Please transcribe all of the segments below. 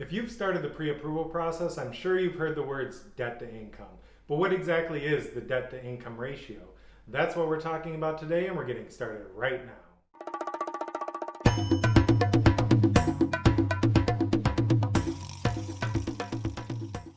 If you've started the pre-approval process, I'm sure you've heard the words debt to income. But what exactly is the debt to income ratio? That's what we're talking about today, and we're getting started right now.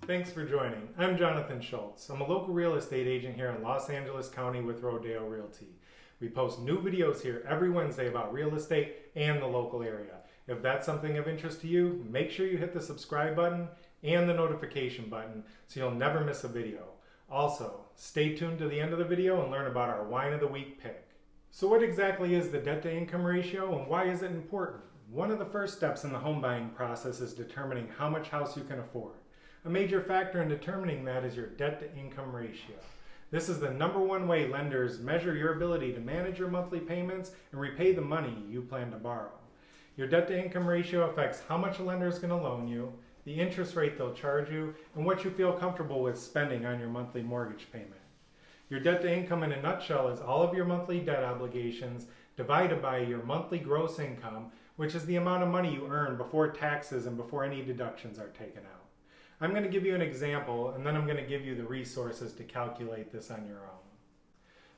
Thanks for joining. I'm Jonathan Schultz. I'm a local real estate agent here in Los Angeles County with Rodeo Realty. We post new videos here every Wednesday about real estate and the local area. If that's something of interest to you, make sure you hit the subscribe button and the notification button so you'll never miss a video. Also, stay tuned to the end of the video and learn about our Wine of the Week pick. So what exactly is the debt to income ratio and why is it important? One of the first steps in the home buying process is determining how much house you can afford. A major factor in determining that is your debt to income ratio. This is the number one way lenders measure your ability to manage your monthly payments and repay the money you plan to borrow. Your debt to income ratio affects how much a lender is going to loan you, the interest rate they'll charge you, and what you feel comfortable with spending on your monthly mortgage payment. Your debt to income in a nutshell is all of your monthly debt obligations divided by your monthly gross income, which is the amount of money you earn before taxes and before any deductions are taken out. I'm going to give you an example, and then I'm going to give you the resources to calculate this on your own.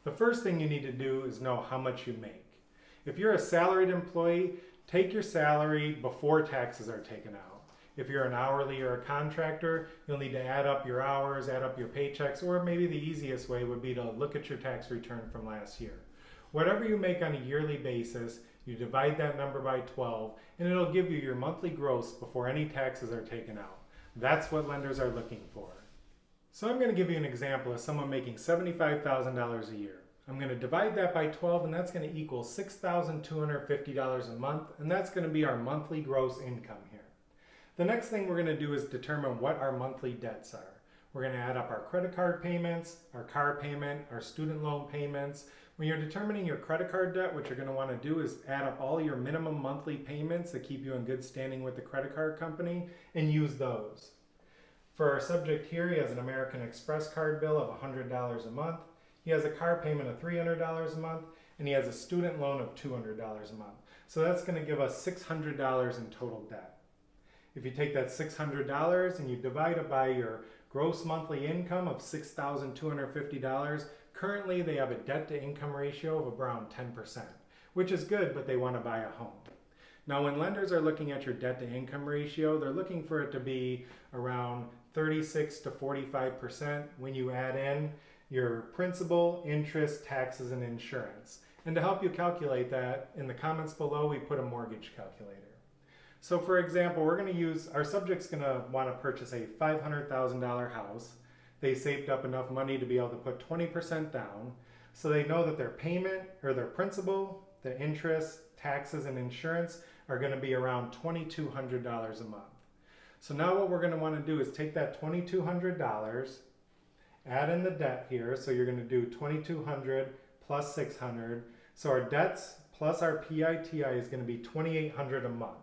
The first thing you need to do is know how much you make. If you're a salaried employee, take your salary before taxes are taken out. If you're an hourly or a contractor, you'll need to add up your hours, add up your paychecks, or maybe the easiest way would be to look at your tax return from last year. Whatever you make on a yearly basis, you divide that number by 12, and it'll give you your monthly gross before any taxes are taken out. That's what lenders are looking for. So I'm going to give you an example of someone making $75,000 a year. I'm going to divide that by 12, and that's going to equal $6,250 a month, and that's going to be our monthly gross income here. The next thing we're going to do is determine what our monthly debts are. We're going to add up our credit card payments, our car payment, our student loan payments. When you're determining your credit card debt, what you're going to want to do is add up all your minimum monthly payments that keep you in good standing with the credit card company and use those. For our subject here, he has an American Express card bill of $100 a month. He has a car payment of $300 a month, and he has a student loan of $200 a month. So that's going to give us $600 in total debt. If you take that $600 and you divide it by your gross monthly income of $6,250, currently they have a debt to income ratio of around 10%, which is good, but they want to buy a home. Now, when lenders are looking at your debt to income ratio, they're looking for it to be around 36 to 45% when you add in your principal, interest, taxes, and insurance. And to help you calculate that, in the comments below, we put a mortgage calculator. So for example, we're going to use, our subject's going to want to purchase a $500,000 house. They saved up enough money to be able to put 20% down. So they know that their payment, or their principal, their interest, taxes, and insurance are going to be around $2,200 a month. So now what we're going to want to do is take that $2,200, add in the debt here, so you're going to do $2,200 plus $600. So our debts plus our PITI is going to be $2,800 a month.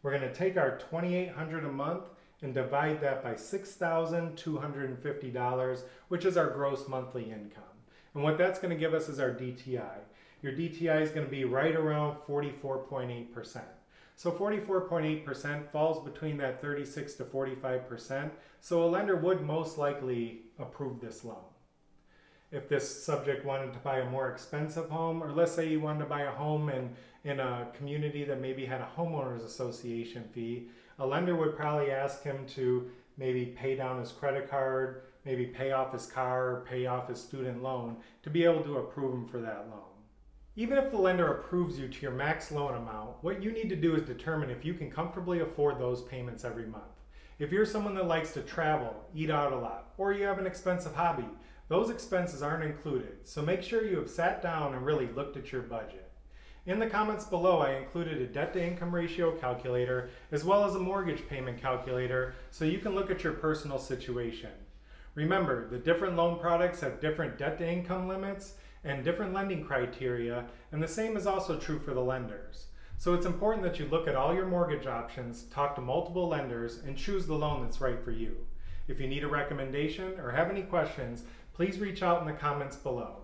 We're going to take our $2,800 a month and divide that by $6,250, which is our gross monthly income. And what that's going to give us is our DTI. Your DTI is going to be right around 44.8%. So 44.8% falls between that 36 to 45%, so a lender would most likely approve this loan. If this subject wanted to buy a more expensive home, or let's say you wanted to buy a home in a community that maybe had a homeowners association fee, a lender would probably ask him to maybe pay down his credit card, maybe pay off his car, or pay off his student loan to be able to approve him for that loan. Even if the lender approves you to your max loan amount, what you need to do is determine if you can comfortably afford those payments every month. If you're someone that likes to travel, eat out a lot, or you have an expensive hobby, those expenses aren't included. So make sure you have sat down and really looked at your budget. In the comments below, I included a debt to income ratio calculator as well as a mortgage payment calculator so you can look at your personal situation. Remember, the different loan products have different debt to income limits and different lending criteria, and the same is also true for the lenders. So it's important that you look at all your mortgage options, talk to multiple lenders, and choose the loan that's right for you. If you need a recommendation or have any questions, please reach out in the comments below.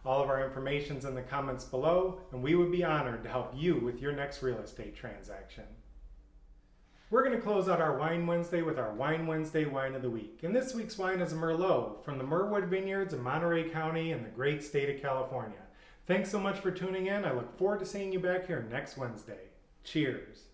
All of our information's in the comments below, and we would be honored to help you with your next real estate transaction. We're going to close out our Wine Wednesday with our Wine Wednesday Wine of the Week. And this week's wine is a Merlot from the Merwood Vineyards in Monterey County in the great state of California. Thanks so much for tuning in. I look forward to seeing you back here next Wednesday. Cheers.